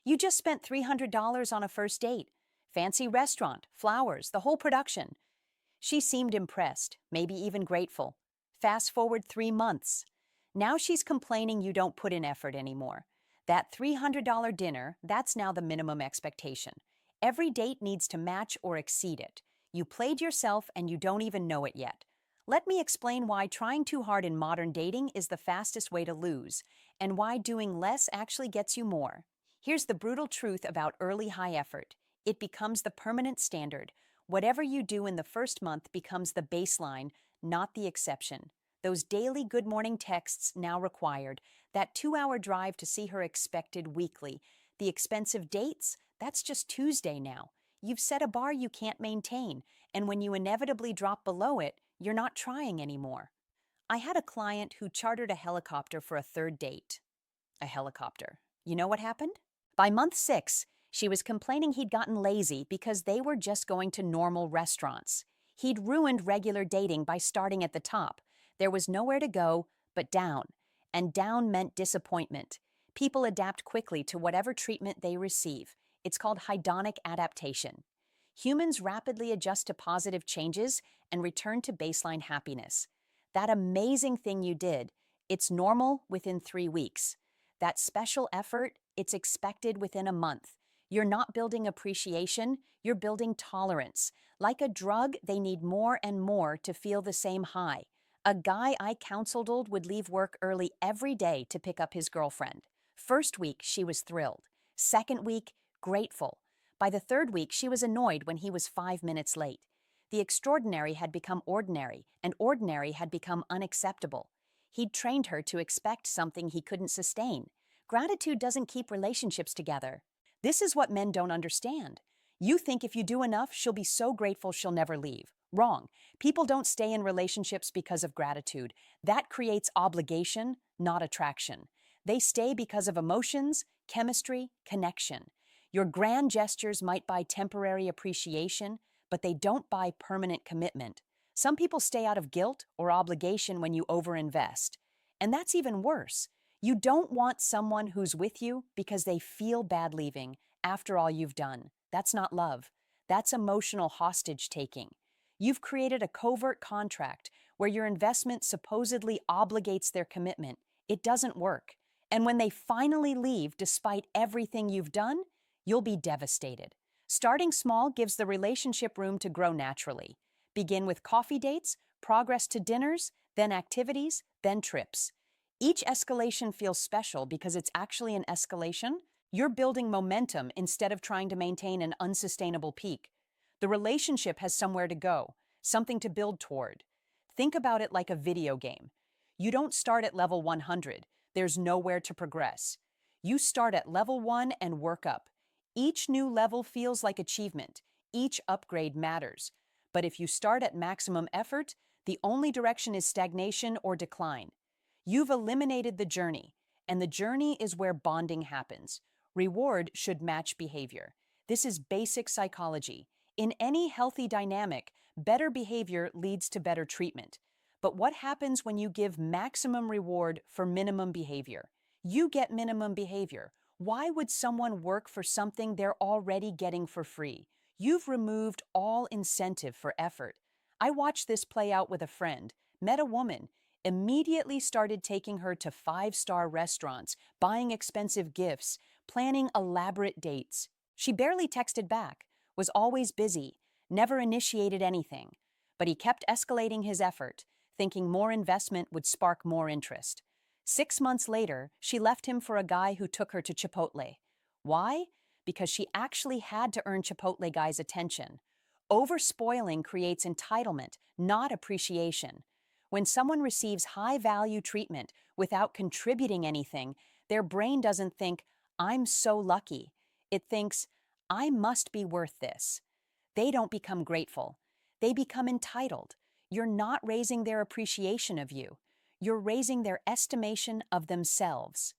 You just spent $300 on a first date. Fancy restaurant, flowers, the whole production. She seemed impressed, maybe even grateful. Fast forward 3 months. Now she's complaining you don't put in effort anymore. That $300 dinner, that's now the minimum expectation. Every date needs to match or exceed it. You played yourself and you don't even know it yet. Let me explain why trying too hard in modern dating is the fastest way to lose, and why doing less actually gets you more. Here's the brutal truth about early high effort. It becomes the permanent standard. Whatever you do in the first month becomes the baseline, not the exception. Those daily good morning texts now required, that 2 hour drive to see her expected weekly, the expensive dates, that's just Tuesday now. You've set a bar you can't maintain, and when you inevitably drop below it, you're not trying anymore. I had a client who chartered a helicopter for a third date. A helicopter. You know what happened? By month 6, she was complaining he'd gotten lazy because they were just going to normal restaurants. He'd ruined regular dating by starting at the top. There was nowhere to go but down, and down meant disappointment. People adapt quickly to whatever treatment they receive. It's called hedonic adaptation. Humans rapidly adjust to positive changes and return to baseline happiness. That amazing thing you did, it's normal within 3 weeks. That special effort, it's expected within a month. You're not building appreciation, you're building tolerance. Like a drug, they need more and more to feel the same high. A guy I counseled would leave work early every day to pick up his girlfriend. First week, she was thrilled. Second week, grateful. By the third week, she was annoyed when he was 5 minutes late. The extraordinary had become ordinary, and ordinary had become unacceptable. He'd trained her to expect something he couldn't sustain. Gratitude doesn't keep relationships together. This is what men don't understand. You think if you do enough, she'll be so grateful she'll never leave. Wrong. People don't stay in relationships because of gratitude. That creates obligation, not attraction. They stay because of emotions, chemistry, connection. Your grand gestures might buy temporary appreciation, but they don't buy permanent commitment. Some people stay out of guilt or obligation when you overinvest. And that's even worse. You don't want someone who's with you because they feel bad leaving after all you've done. That's not love. That's emotional hostage taking. You've created a covert contract where your investment supposedly obligates their commitment. It doesn't work. And when they finally leave, despite everything you've done, you'll be devastated. Starting small gives the relationship room to grow naturally. Begin with coffee dates, progress to dinners, then activities, then trips. Each escalation feels special because it's actually an escalation. You're building momentum instead of trying to maintain an unsustainable peak. The relationship has somewhere to go, something to build toward. Think about it like a video game. You don't start at level 100. There's nowhere to progress. You start at level 1 and work up. Each new level feels like achievement. Each upgrade matters. But if you start at maximum effort, the only direction is stagnation or decline. You've eliminated the journey, and the journey is where bonding happens. Reward should match behavior. This is basic psychology. In any healthy dynamic, better behavior leads to better treatment. But what happens when you give maximum reward for minimum behavior? You get minimum behavior. Why would someone work for something they're already getting for free? You've removed all incentive for effort. I watched this play out with a friend, met a woman, immediately started taking her to 5-star restaurants, buying expensive gifts, planning elaborate dates. She barely texted back, was always busy, never initiated anything. But he kept escalating his effort, thinking more investment would spark more interest. 6 months later, she left him for a guy who took her to Chipotle. Why? Because she actually had to earn Chipotle guy's attention. Overspoiling creates entitlement, not appreciation. When someone receives high-value treatment without contributing anything, their brain doesn't think, "I'm so lucky." It thinks, "I must be worth this." They don't become grateful. They become entitled. You're not raising their appreciation of you. You're raising their estimation of themselves.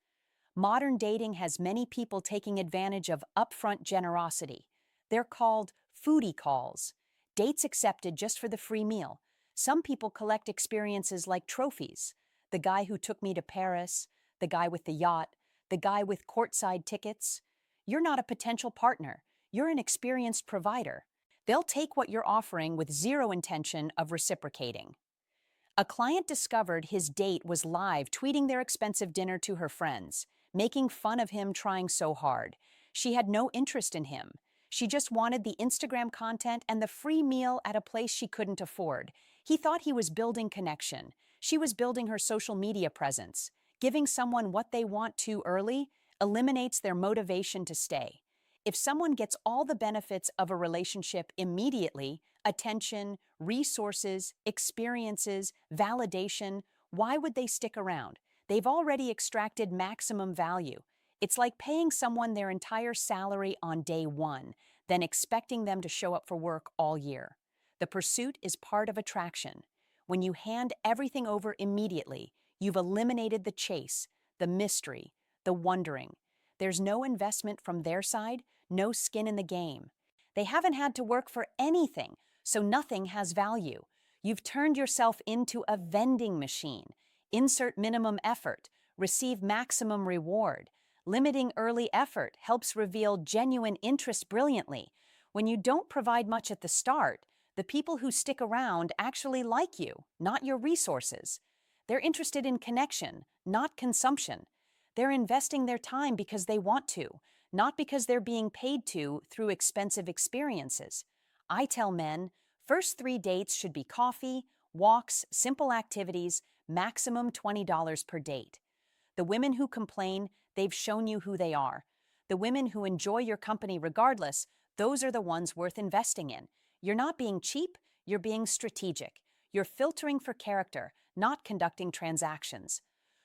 Modern dating has many people taking advantage of upfront generosity. They're called foodie calls. Dates accepted just for the free meal. Some people collect experiences like trophies. The guy who took me to Paris, the guy with the yacht, the guy with courtside tickets. You're not a potential partner. You're an experienced provider. They'll take what you're offering with zero intention of reciprocating. A client discovered his date was live tweeting their expensive dinner to her friends, making fun of him trying so hard. She had no interest in him. She just wanted the Instagram content and the free meal at a place she couldn't afford. He thought he was building connection. She was building her social media presence. Giving someone what they want too early eliminates their motivation to stay. If someone gets all the benefits of a relationship immediately, attention, resources, experiences, validation, why would they stick around? They've already extracted maximum value. It's like paying someone their entire salary on day one, then expecting them to show up for work all year. The pursuit is part of attraction. When you hand everything over immediately, you've eliminated the chase, the mystery, the wondering. There's no investment from their side, no skin in the game. They haven't had to work for anything, so nothing has value. You've turned yourself into a vending machine. Insert minimum effort, receive maximum reward. Limiting early effort helps reveal genuine interest brilliantly. When you don't provide much at the start, the people who stick around actually like you, not your resources. They're interested in connection, not consumption. They're investing their time because they want to, not because they're being paid to through expensive experiences. I tell men, first 3 dates should be coffee, walks, simple activities, maximum $20 per date. The women who complain, they've shown you who they are. The women who enjoy your company regardless, those are the ones worth investing in. You're not being cheap, you're being strategic. You're filtering for character, not conducting transactions.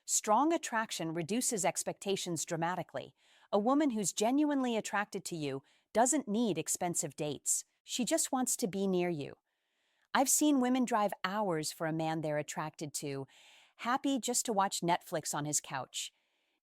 Strong attraction reduces expectations dramatically. A woman who's genuinely attracted to you doesn't need expensive dates. She just wants to be near you. I've seen women drive hours for a man they're attracted to, happy just to watch Netflix on his couch.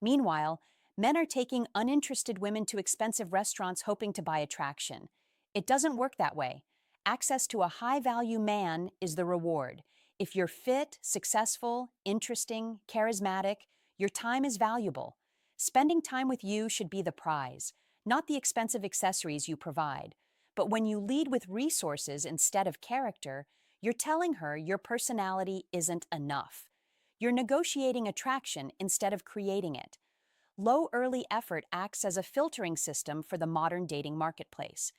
Meanwhile, men are taking uninterested women to expensive restaurants hoping to buy attraction. It doesn't work that way. Access to a high-value man is the reward. If you're fit, successful, interesting, charismatic, your time is valuable. Spending time with you should be the prize, not the expensive accessories you provide. But when you lead with resources instead of character, you're telling her your personality isn't enough. You're negotiating attraction instead of creating it. Low early effort acts as a filtering system for the modern dating marketplace.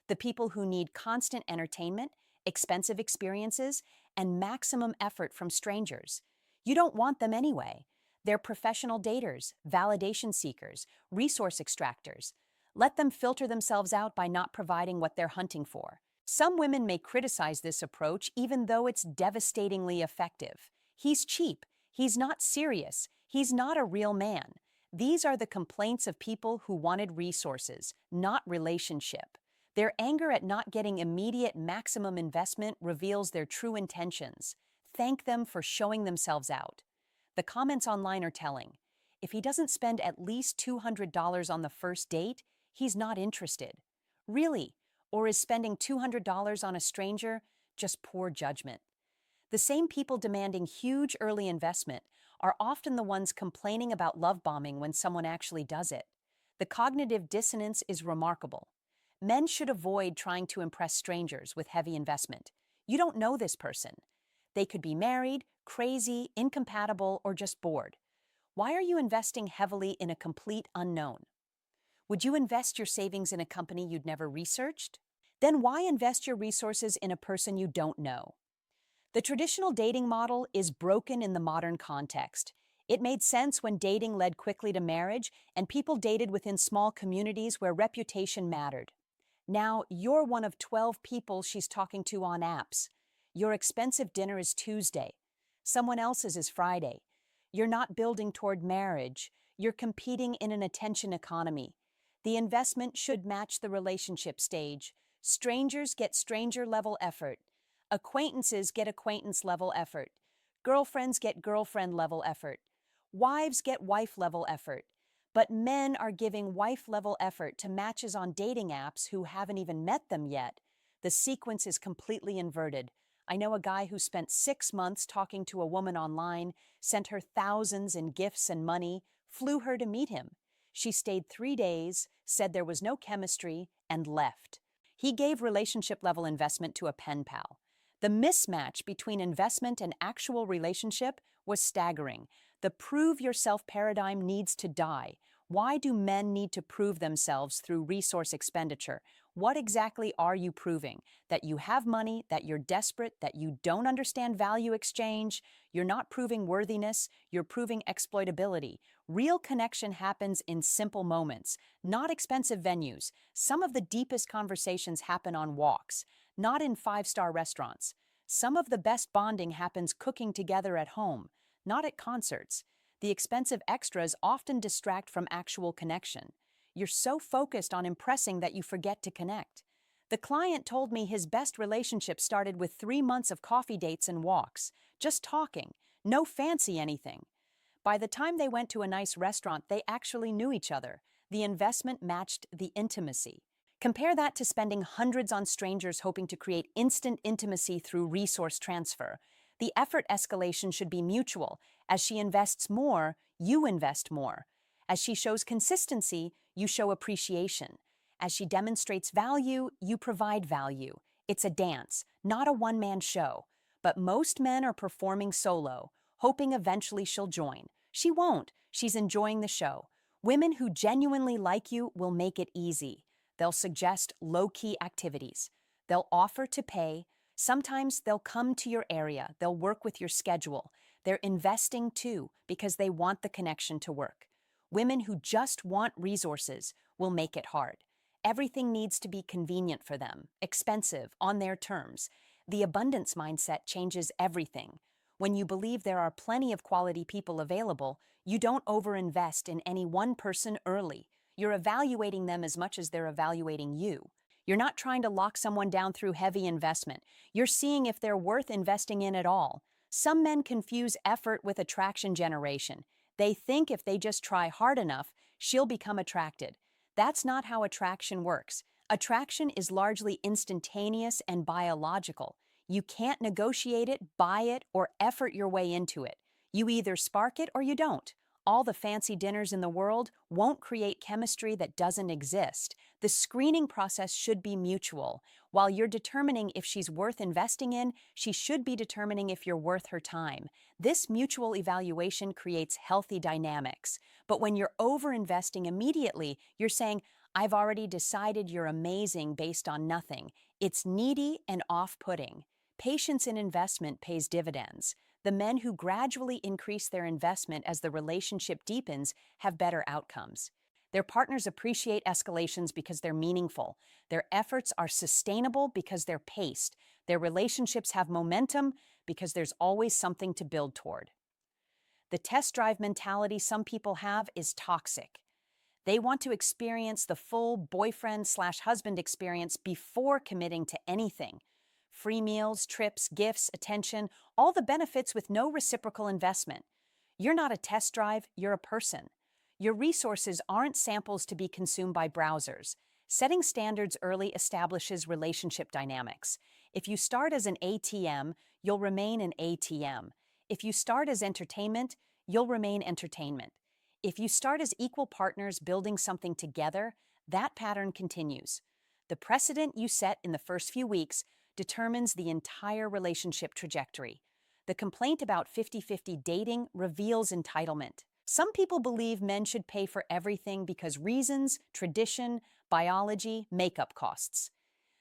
The people who need constant entertainment, expensive experiences, and maximum effort from strangers. You don't want them anyway. They're professional daters, validation seekers, resource extractors. Let them filter themselves out by not providing what they're hunting for. Some women may criticize this approach even though it's devastatingly effective. He's cheap. He's not serious. He's not a real man. These are the complaints of people who wanted resources, not relationship. Their anger at not getting immediate maximum investment reveals their true intentions. Thank them for showing themselves out. The comments online are telling. If he doesn't spend at least $200 on the first date, he's not interested. Really? Or is spending $200 on a stranger just poor judgment? The same people demanding huge early investment are often the ones complaining about love bombing when someone actually does it. The cognitive dissonance is remarkable. Men should avoid trying to impress strangers with heavy investment. You don't know this person. They could be married, crazy, incompatible, or just bored. Why are you investing heavily in a complete unknown? Would you invest your savings in a company you'd never researched? Then why invest your resources in a person you don't know? The traditional dating model is broken in the modern context. It made sense when dating led quickly to marriage and people dated within small communities where reputation mattered. Now, you're one of 12 people she's talking to on apps. Your expensive dinner is Tuesday. Someone else's is Friday. You're not building toward marriage. You're competing in an attention economy. The investment should match the relationship stage. Strangers get stranger-level effort. Acquaintances get acquaintance-level effort. Girlfriends get girlfriend-level effort. Wives get wife-level effort. But men are giving wife-level effort to matches on dating apps who haven't even met them yet. The sequence is completely inverted. I know a guy who spent 6 months talking to a woman online, sent her thousands in gifts and money, flew her to meet him. She stayed 3 days, said there was no chemistry, and left. He gave relationship-level investment to a pen pal. The mismatch between investment and actual relationship was staggering. The prove yourself paradigm needs to die. Why do men need to prove themselves through resource expenditure? What exactly are you proving? That you have money, that you're desperate, that you don't understand value exchange? You're not proving worthiness, you're proving exploitability. Real connection happens in simple moments, not expensive venues. Some of the deepest conversations happen on walks, not in five-star restaurants. Some of the best bonding happens cooking together at home, not at concerts. The expensive extras often distract from actual connection. You're so focused on impressing that you forget to connect. The client told me his best relationship started with 3 months of coffee dates and walks, just talking, no fancy anything. By the time they went to a nice restaurant, they actually knew each other. The investment matched the intimacy. Compare that to spending hundreds on strangers hoping to create instant intimacy through resource transfer. The effort escalation should be mutual. As she invests more, you invest more. As she shows consistency, you show appreciation. As she demonstrates value, you provide value. It's a dance, not a one-man show. But most men are performing solo, hoping eventually she'll join. She won't. She's enjoying the show. Women who genuinely like you will make it easy. They'll suggest low-key activities. They'll offer to pay. Sometimes they'll come to your area. They'll work with your schedule. They're investing too because they want the connection to work. Women who just want resources will make it hard. Everything needs to be convenient for them, expensive, on their terms. The abundance mindset changes everything. When you believe there are plenty of quality people available, you don't overinvest in any one person early. You're evaluating them as much as they're evaluating you. You're not trying to lock someone down through heavy investment. You're seeing if they're worth investing in at all. Some men confuse effort with attraction generation. They think if they just try hard enough, she'll become attracted. That's not how attraction works. Attraction is largely instantaneous and biological. You can't negotiate it, buy it, or effort your way into it. You either spark it or you don't. All the fancy dinners in the world won't create chemistry that doesn't exist. The screening process should be mutual. While you're determining if she's worth investing in, she should be determining if you're worth her time. This mutual evaluation creates healthy dynamics. But when you're over-investing immediately, you're saying, "I've already decided you're amazing," based on nothing. It's needy and off-putting. Patience in investment pays dividends. The men who gradually increase their investment as the relationship deepens have better outcomes. Their partners appreciate escalations because they're meaningful. Their efforts are sustainable because they're paced. Their relationships have momentum because there's always something to build toward. The test drive mentality some people have is toxic. They want to experience the full boyfriend/husband experience before committing to anything. Free meals, trips, gifts, attention, all the benefits with no reciprocal investment. You're not a test drive, you're a person. Your resources aren't samples to be consumed by browsers. Setting standards early establishes relationship dynamics. If you start as an ATM, you'll remain an ATM. If you start as entertainment, you'll remain entertainment. If you start as equal partners building something together, that pattern continues. The precedent you set in the first few weeks determines the entire relationship trajectory. The complaint about 50-50 dating reveals entitlement. Some people believe men should pay for everything because reasons, tradition, biology, makeup costs.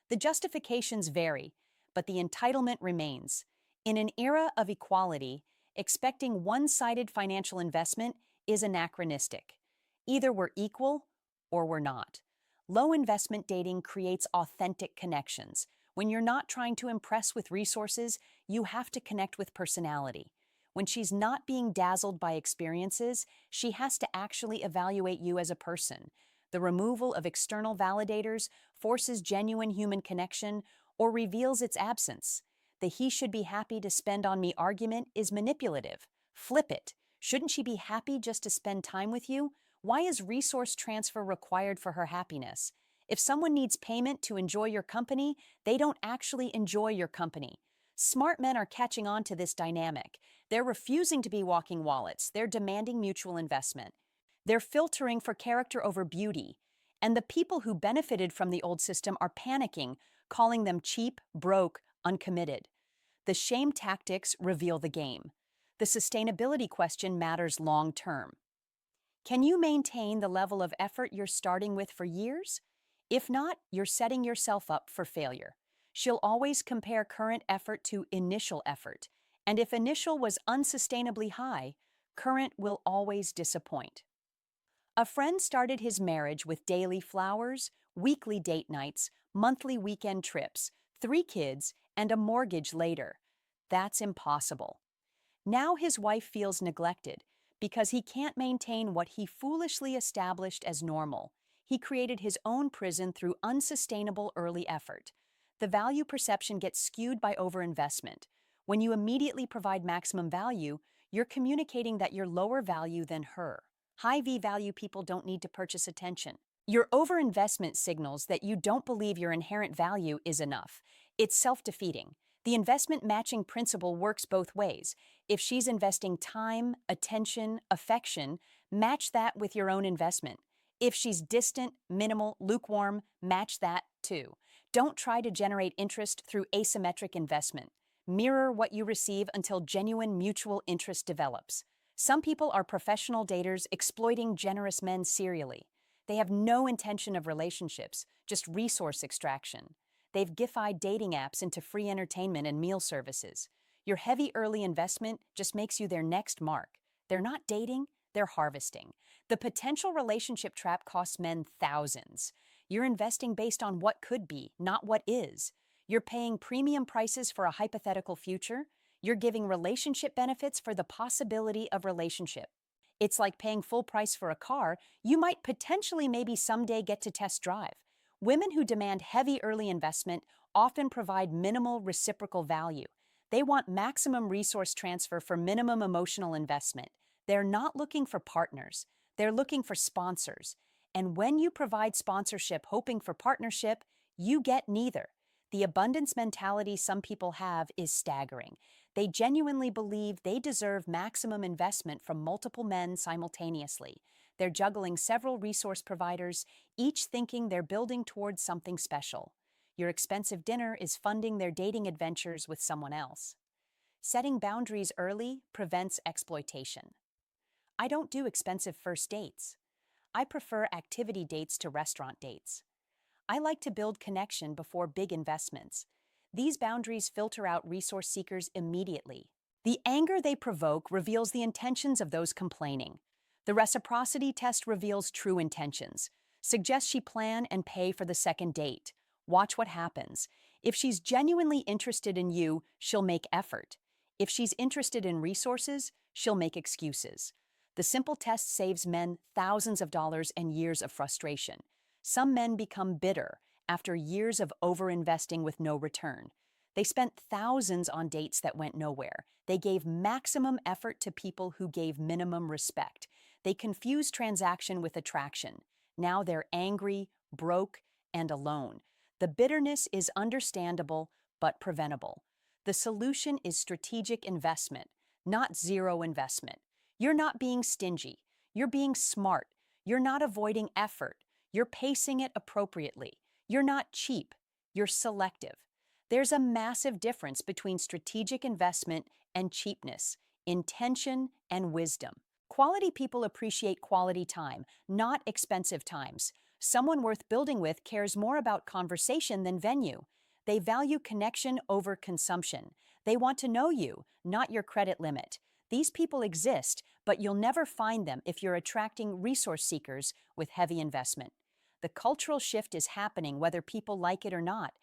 The justifications vary, but the entitlement remains. In an era of equality, expecting one-sided financial investment is anachronistic. Either we're equal or we're not. Low investment dating creates authentic connections. When you're not trying to impress with resources, you have to connect with personality. When she's not being dazzled by experiences, she has to actually evaluate you as a person. The removal of external validators forces genuine human connection or reveals its absence. The "he should be happy to spend on me" argument is manipulative. Flip it. Shouldn't she be happy just to spend time with you? Why is resource transfer required for her happiness? If someone needs payment to enjoy your company, they don't actually enjoy your company. Smart men are catching on to this dynamic. They're refusing to be walking wallets. They're demanding mutual investment. They're filtering for character over beauty. And the people who benefited from the old system are panicking, calling them cheap, broke, uncommitted. The shame tactics reveal the game. The sustainability question matters long term. Can you maintain the level of effort you're starting with for years? If not, you're setting yourself up for failure. She'll always compare current effort to initial effort. And if initial was unsustainably high, current will always disappoint. A friend started his marriage with daily flowers, weekly date nights, monthly weekend trips, 3 kids, and a mortgage later. That's impossible. Now his wife feels neglected because he can't maintain what he foolishly established as normal. He created his own prison through unsustainable early effort. The value perception gets skewed by overinvestment. When you immediately provide maximum value, you're communicating that you're lower value than her. High V value people don't need to purchase attention. Your overinvestment signals that you don't believe your inherent value is enough. It's self-defeating. The investment matching principle works both ways. If she's investing time, attention, affection, match that with your own investment. If she's distant, minimal, lukewarm, match that too. Don't try to generate interest through asymmetric investment. Mirror what you receive until genuine mutual interest develops. Some people are professional daters exploiting generous men serially. They have no intention of relationships, just resource extraction. They've gified dating apps into free entertainment and meal services. Your heavy early investment just makes you their next mark. They're not dating, they're harvesting. The potential relationship trap costs men thousands. You're investing based on what could be, not what is. You're paying premium prices for a hypothetical future. You're giving relationship benefits for the possibility of relationship. It's like paying full price for a car you might potentially maybe someday get to test drive. Women who demand heavy early investment often provide minimal reciprocal value. They want maximum resource transfer for minimum emotional investment. They're not looking for partners. They're looking for sponsors. And when you provide sponsorship hoping for partnership, you get neither. The abundance mentality some people have is staggering. They genuinely believe they deserve maximum investment from multiple men simultaneously. They're juggling several resource providers, each thinking they're building towards something special. Your expensive dinner is funding their dating adventures with someone else. Setting boundaries early prevents exploitation. I don't do expensive first dates. I prefer activity dates to restaurant dates. I like to build connection before big investments. These boundaries filter out resource seekers immediately. The anger they provoke reveals the intentions of those complaining. The reciprocity test reveals true intentions. Suggest she plan and pay for the second date. Watch what happens. If she's genuinely interested in you, she'll make effort. If she's interested in resources, she'll make excuses. The simple test saves men thousands of dollars and years of frustration. Some men become bitter after years of overinvesting with no return. They spent thousands on dates that went nowhere. They gave maximum effort to people who gave minimum respect. They confused transaction with attraction. Now they're angry, broke, and alone. The bitterness is understandable but preventable. The solution is strategic investment, not zero investment. You're not being stingy. You're being smart. You're not avoiding effort. You're pacing it appropriately. You're not cheap. You're selective. There's a massive difference between strategic investment and cheapness, intention and wisdom. Quality people appreciate quality time, not expensive times. Someone worth building with cares more about conversation than venue. They value connection over consumption. They want to know you, not your credit limit. These people exist, but you'll never find them if you're attracting resource seekers with heavy investment. The cultural shift is happening whether people like it or not.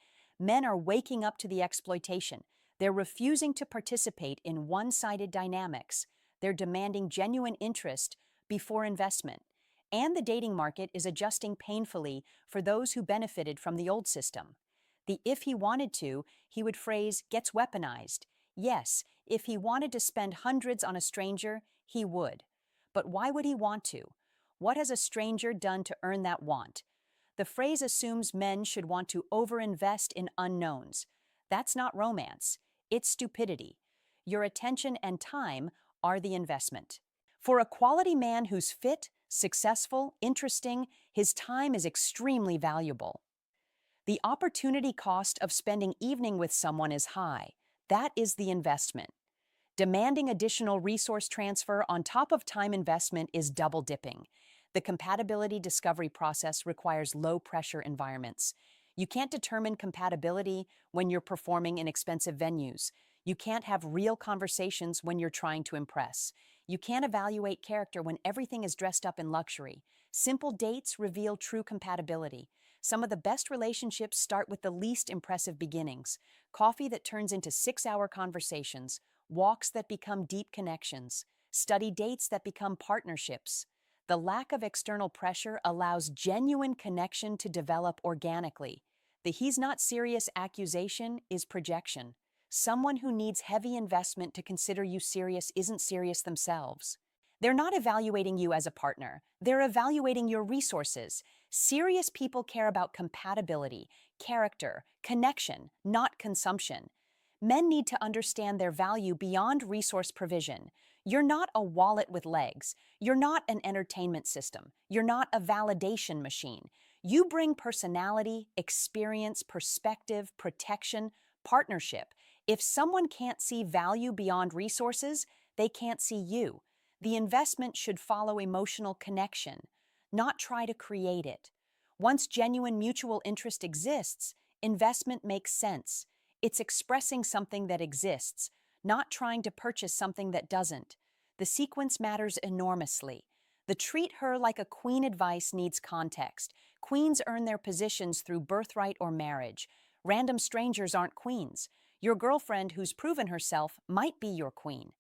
Men are waking up to the exploitation. They're refusing to participate in one-sided dynamics. They're demanding genuine interest before investment. And the dating market is adjusting painfully for those who benefited from the old system. The "if he wanted to," he would phrase gets weaponized. Yes, if he wanted to spend hundreds on a stranger, he would. But why would he want to? What has a stranger done to earn that want? The phrase assumes men should want to overinvest in unknowns. That's not romance. It's stupidity. Your attention and time are the investment. For a quality man who's fit, Successful, interesting, his time is extremely valuable. The opportunity cost of spending evening with someone is high. That is the investment. Demanding additional resource transfer on top of time investment is double dipping. The compatibility discovery process requires low-pressure environments. You can't determine compatibility when you're performing in expensive venues. You can't have real conversations when you're trying to impress. You can't evaluate character when everything is dressed up in luxury. Simple dates reveal true compatibility. Some of the best relationships start with the least impressive beginnings. Coffee that turns into 6-hour conversations, walks that become deep connections, study dates that become partnerships. The lack of external pressure allows genuine connection to develop organically. The "he's not serious" accusation is projection. Someone who needs heavy investment to consider you serious isn't serious themselves. They're not evaluating you as a partner. They're evaluating your resources. Serious people care about compatibility, character, connection, not consumption. Men need to understand their value beyond resource provision. You're not a wallet with legs. You're not an entertainment system. You're not a validation machine. You bring personality, experience, perspective, protection, partnership. If someone can't see value beyond resources, they can't see you. The investment should follow emotional connection, not try to create it. Once genuine mutual interest exists, investment makes sense. It's expressing something that exists, not trying to purchase something that doesn't. The sequence matters enormously. The "treat her like a queen" advice needs context. Queens earn their positions through birthright or marriage. Random strangers aren't queens. Your girlfriend who's proven herself might be your queen.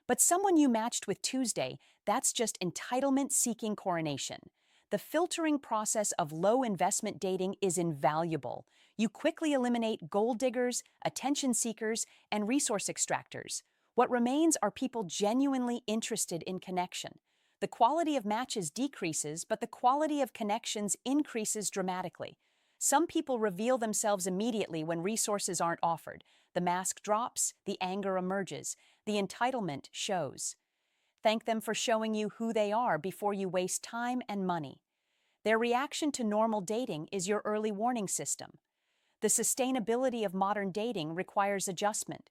But someone you matched with Tuesday, that's just entitlement-seeking coronation. The filtering process of low-investment dating is invaluable. You quickly eliminate gold diggers, attention seekers, and resource extractors. What remains are people genuinely interested in connection. The quality of matches decreases, but the quality of connections increases dramatically. Some people reveal themselves immediately when resources aren't offered. The mask drops, the anger emerges, the entitlement shows. Thank them for showing you who they are before you waste time and money. Their reaction to normal dating is your early warning system. The sustainability of modern dating requires adjustment.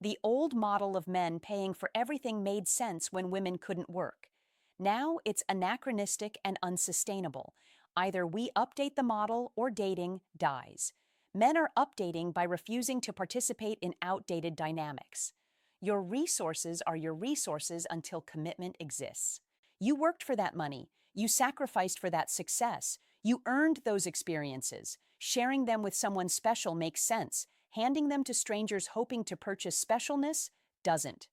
The old model of men paying for everything made sense when women couldn't work. Now it's anachronistic and unsustainable. Either we update the model or dating dies. Men are updating by refusing to participate in outdated dynamics. Your resources are your resources until commitment exists. You worked for that money. You sacrificed for that success. You earned those experiences. Sharing them with someone special makes sense. Handing them to strangers hoping to purchase specialness doesn't.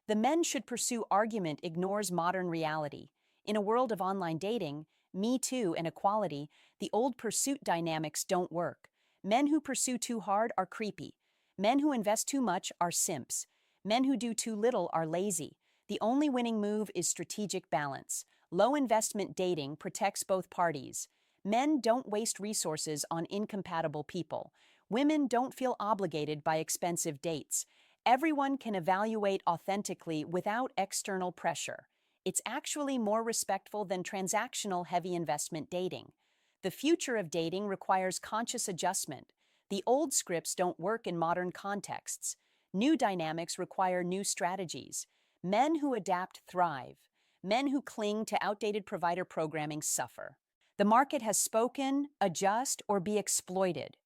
The men should pursue argument ignores modern reality. In a world of online dating, Me Too, and equality, the old pursuit dynamics don't work. Men who pursue too hard are creepy. Men who invest too much are simps. Men who do too little are lazy. The only winning move is strategic balance. Low investment dating protects both parties. Men don't waste resources on incompatible people. Women don't feel obligated by expensive dates. Everyone can evaluate authentically without external pressure. It's actually more respectful than transactional heavy investment dating. The future of dating requires conscious adjustment. The old scripts don't work in modern contexts. New dynamics require new strategies. Men who adapt thrive. Men who cling to outdated provider programming suffer. The market has spoken, adjust, or be exploited.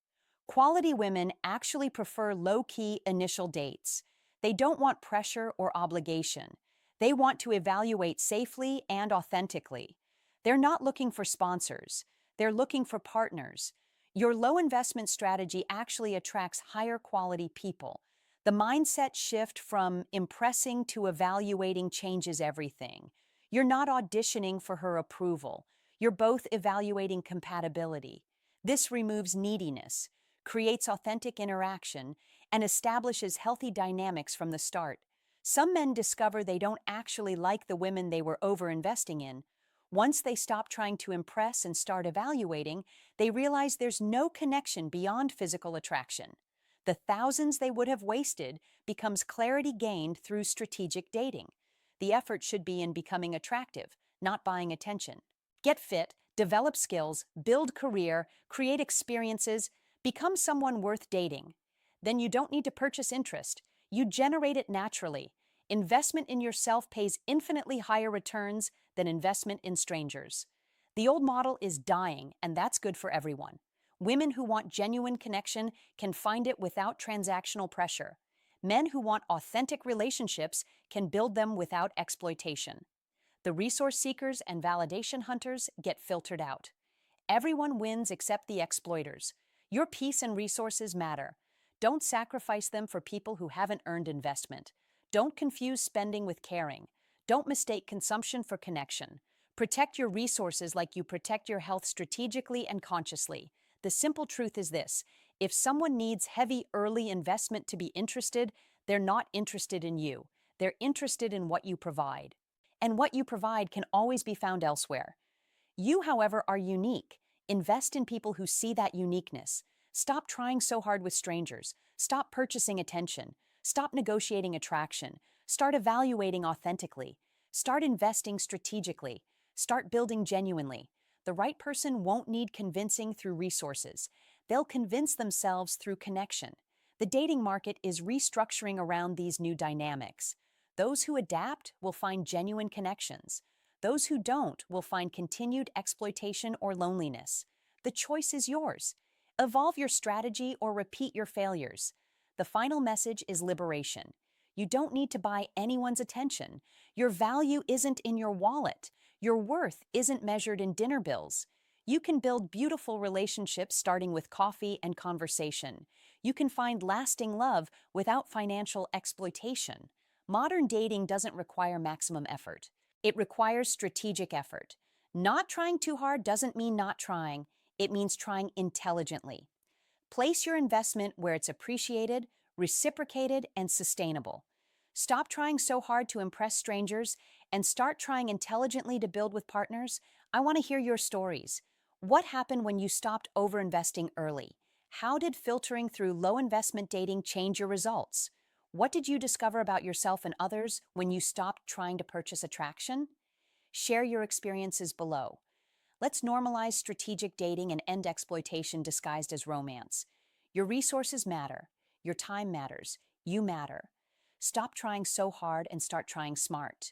Quality women actually prefer low-key initial dates. They don't want pressure or obligation. They want to evaluate safely and authentically. They're not looking for sponsors. They're looking for partners. Your low-investment strategy actually attracts higher-quality people. The mindset shift from impressing to evaluating changes everything. You're not auditioning for her approval. You're both evaluating compatibility. This removes neediness, creates authentic interaction, and establishes healthy dynamics from the start. Some men discover they don't actually like the women they were over-investing in. Once they stop trying to impress and start evaluating, they realize there's no connection beyond physical attraction. The thousands they would have wasted becomes clarity gained through strategic dating. The effort should be in becoming attractive, not buying attention. Get fit, develop skills, build career, create experiences, become someone worth dating. Then you don't need to purchase interest. You generate it naturally. Investment in yourself pays infinitely higher returns than investment in strangers. The old model is dying, and that's good for everyone. Women who want genuine connection can find it without transactional pressure. Men who want authentic relationships can build them without exploitation. The resource seekers and validation hunters get filtered out. Everyone wins except the exploiters. Your peace and resources matter. Don't sacrifice them for people who haven't earned investment. Don't confuse spending with caring. Don't mistake consumption for connection. Protect your resources like you protect your health strategically and consciously. The simple truth is this: if someone needs heavy early investment to be interested, they're not interested in you. They're interested in what you provide. And what you provide can always be found elsewhere. You, however, are unique. Invest in people who see that uniqueness. Stop trying so hard with strangers. Stop purchasing attention. Stop negotiating attraction. Start evaluating authentically. Start investing strategically. Start building genuinely. The right person won't need convincing through resources. They'll convince themselves through connection. The dating market is restructuring around these new dynamics. Those who adapt will find genuine connections. Those who don't will find continued exploitation or loneliness. The choice is yours. Evolve your strategy or repeat your failures. The final message is liberation. You don't need to buy anyone's attention. Your value isn't in your wallet. Your worth isn't measured in dinner bills. You can build beautiful relationships starting with coffee and conversation. You can find lasting love without financial exploitation. Modern dating doesn't require maximum effort. It requires strategic effort. Not trying too hard doesn't mean not trying. It means trying intelligently. Place your investment where it's appreciated, reciprocated, and sustainable. Stop trying so hard to impress strangers and start trying intelligently to build with partners. I want to hear your stories. What happened when you stopped overinvesting early? How did filtering through low investment dating change your results? What did you discover about yourself and others when you stopped trying to purchase attraction? Share your experiences below. Let's normalize strategic dating and end exploitation disguised as romance. Your resources matter. Your time matters. You matter. Stop trying so hard and start trying smart.